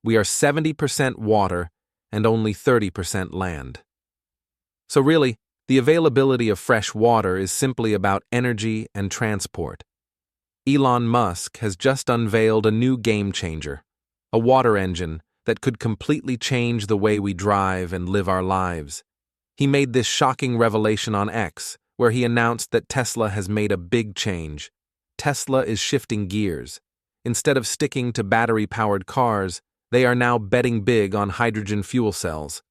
We are 70% water and only 30% land. So really, the availability of fresh water is simply about energy and transport. Elon Musk has just unveiled a new game changer, a water engine that could completely change the way we drive and live our lives. He made this shocking revelation on X, where he announced that Tesla has made a big change. Tesla is shifting gears. Instead of sticking to battery-powered cars, they are now betting big on hydrogen fuel cells.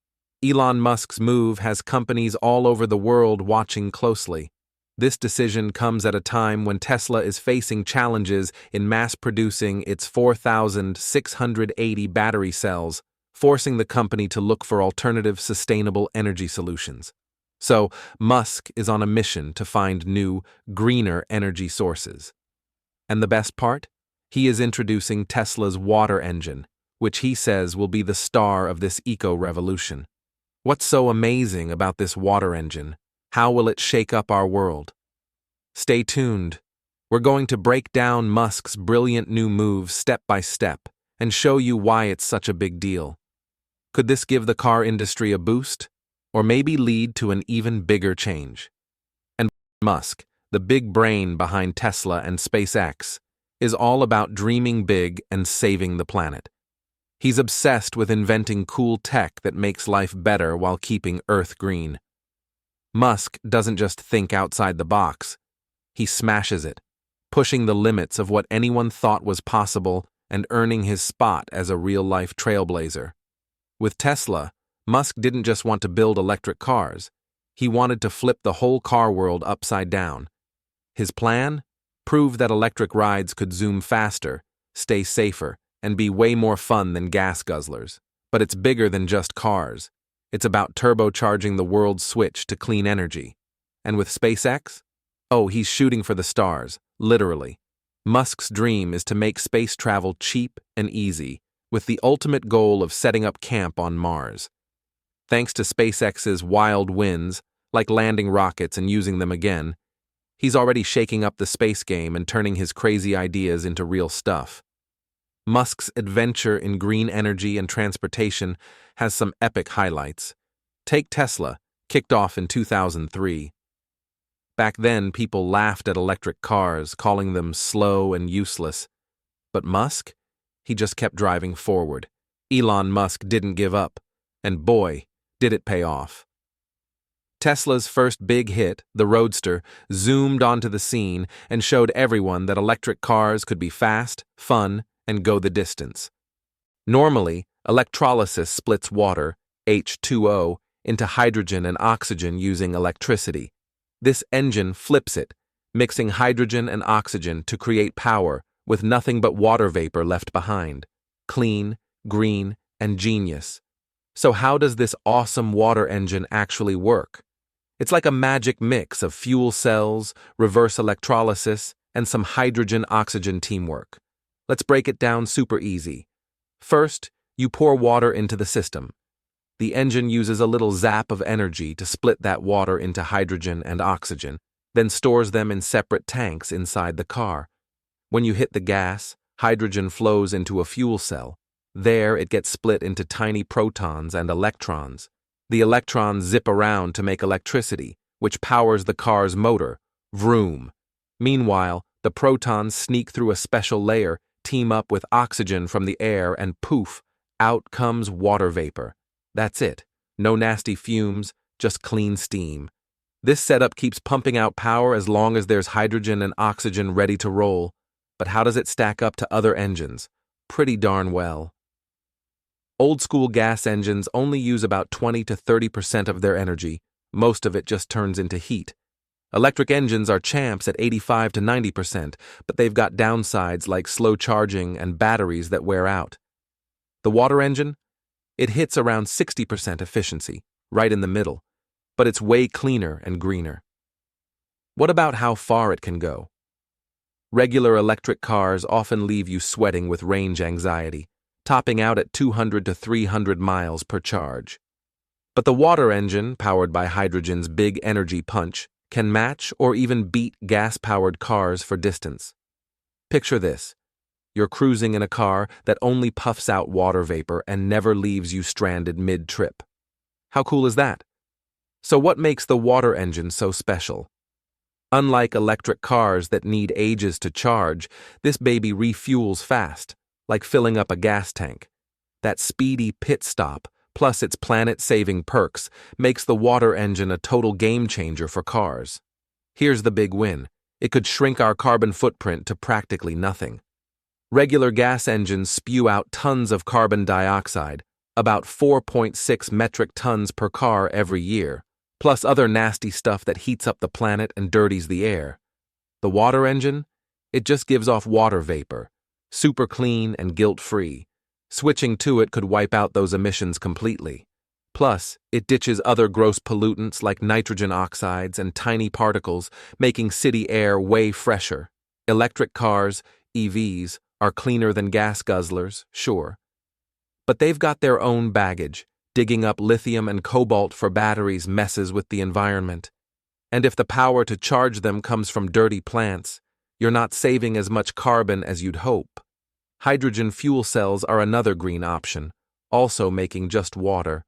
Elon Musk's move has companies all over the world watching closely. This decision comes at a time when Tesla is facing challenges in mass-producing its 4,680 battery cells, forcing the company to look for alternative sustainable energy solutions. So, Musk is on a mission to find new, greener energy sources. And the best part? He is introducing Tesla's water engine, which he says will be the star of this eco-revolution. What's so amazing about this water engine? How will it shake up our world? Stay tuned. We're going to break down Musk's brilliant new move step by step and show you why it's such a big deal. Could this give the car industry a boost? Or maybe lead to an even bigger change? And Musk, the big brain behind Tesla and SpaceX, is all about dreaming big and saving the planet. He's obsessed with inventing cool tech that makes life better while keeping Earth green. Musk doesn't just think outside the box. He smashes it, pushing the limits of what anyone thought was possible and earning his spot as a real-life trailblazer. With Tesla, Musk didn't just want to build electric cars. He wanted to flip the whole car world upside down. His plan? Prove that electric rides could zoom faster, stay safer, and be way more fun than gas guzzlers. But it's bigger than just cars. It's about turbocharging the world's switch to clean energy. And with SpaceX? Oh, he's shooting for the stars, literally. Musk's dream is to make space travel cheap and easy, with the ultimate goal of setting up camp on Mars. Thanks to SpaceX's wild wins, like landing rockets and using them again, he's already shaking up the space game and turning his crazy ideas into real stuff. Musk's adventure in green energy and transportation has some epic highlights. Take Tesla, kicked off in 2003. Back then, people laughed at electric cars, calling them slow and useless. But Musk? He just kept driving forward. Elon Musk didn't give up. And boy, did it pay off. Tesla's first big hit, the Roadster, zoomed onto the scene and showed everyone that electric cars could be fast, fun, and go the distance. Normally, electrolysis splits water, H2O, into hydrogen and oxygen using electricity. This engine flips it, mixing hydrogen and oxygen to create power with nothing but water vapor left behind. Clean, green, and genius. So how does this awesome water engine actually work? It's like a magic mix of fuel cells, reverse electrolysis, and some hydrogen-oxygen teamwork. Let's break it down super easy. First, you pour water into the system. The engine uses a little zap of energy to split that water into hydrogen and oxygen, then stores them in separate tanks inside the car. When you hit the gas, hydrogen flows into a fuel cell. There, it gets split into tiny protons and electrons. The electrons zip around to make electricity, which powers the car's motor. Vroom. Meanwhile, the protons sneak through a special layer, team up with oxygen from the air, and poof, out comes water vapor. That's it. No nasty fumes, just clean steam. This setup keeps pumping out power as long as there's hydrogen and oxygen ready to roll. But how does it stack up to other engines? Pretty darn well. Old-school gas engines only use about 20 to 30% of their energy. Most of it just turns into heat. Electric engines are champs at 85 to 90%, but they've got downsides like slow charging and batteries that wear out. The water engine? It hits around 60% efficiency, right in the middle, but it's way cleaner and greener. What about how far it can go? Regular electric cars often leave you sweating with range anxiety, topping out at 200 to 300 miles per charge. But the water engine, powered by hydrogen's big energy punch, can match or even beat gas-powered cars for distance. Picture this. You're cruising in a car that only puffs out water vapor and never leaves you stranded mid-trip. How cool is that? So what makes the water engine so special? Unlike electric cars that need ages to charge, this baby refuels fast, like filling up a gas tank. That speedy pit stop, plus its planet-saving perks, makes the water engine a total game-changer for cars. Here's the big win. It could shrink our carbon footprint to practically nothing. Regular gas engines spew out tons of carbon dioxide, about 4.6 metric tons per car every year, plus other nasty stuff that heats up the planet and dirties the air. The water engine? It just gives off water vapor, super clean and guilt-free. Switching to it could wipe out those emissions completely. Plus, it ditches other gross pollutants like nitrogen oxides and tiny particles, making city air way fresher. Electric cars, EVs, are cleaner than gas guzzlers, sure. But they've got their own baggage. Digging up lithium and cobalt for batteries messes with the environment. And if the power to charge them comes from dirty plants, you're not saving as much carbon as you'd hope. Hydrogen fuel cells are another green option, also making just water.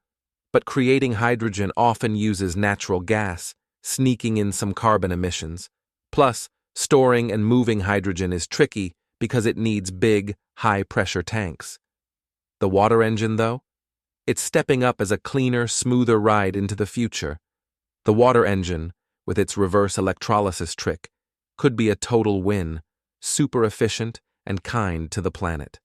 But creating hydrogen often uses natural gas, sneaking in some carbon emissions. Plus, storing and moving hydrogen is tricky because it needs big, high-pressure tanks. The water engine, though? It's stepping up as a cleaner, smoother ride into the future. The water engine, with its reverse electrolysis trick, could be a total win, super efficient and kind to the planet.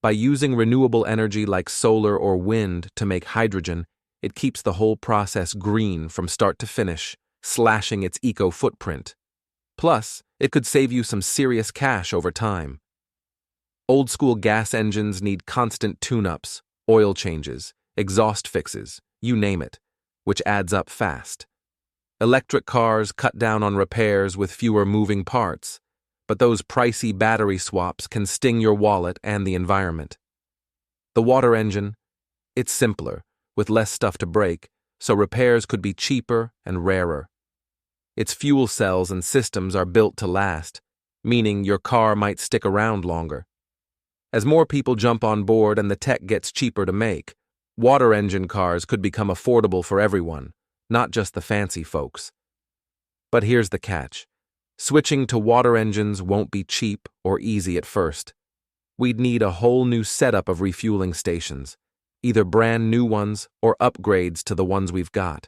By using renewable energy like solar or wind to make hydrogen, it keeps the whole process green from start to finish, slashing its eco-footprint. Plus, it could save you some serious cash over time. Old-school gas engines need constant tune-ups, oil changes, exhaust fixes, you name it, which adds up fast. Electric cars cut down on repairs with fewer moving parts, but those pricey battery swaps can sting your wallet and the environment. The water engine? It's simpler, with less stuff to break, so repairs could be cheaper and rarer. Its fuel cells and systems are built to last, meaning your car might stick around longer. As more people jump on board and the tech gets cheaper to make, water engine cars could become affordable for everyone, not just the fancy folks. But here's the catch. Switching to water engines won't be cheap or easy at first. We'd need a whole new setup of refueling stations, either brand new ones or upgrades to the ones we've got.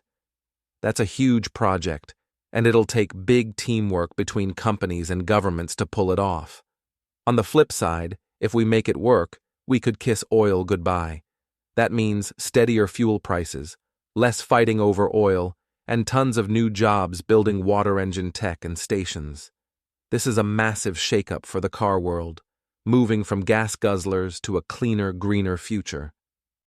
That's a huge project, and it'll take big teamwork between companies and governments to pull it off. On the flip side, if we make it work, we could kiss oil goodbye. That means steadier fuel prices, less fighting over oil, and tons of new jobs building water engine tech and stations. This is a massive shakeup for the car world, moving from gas guzzlers to a cleaner, greener future.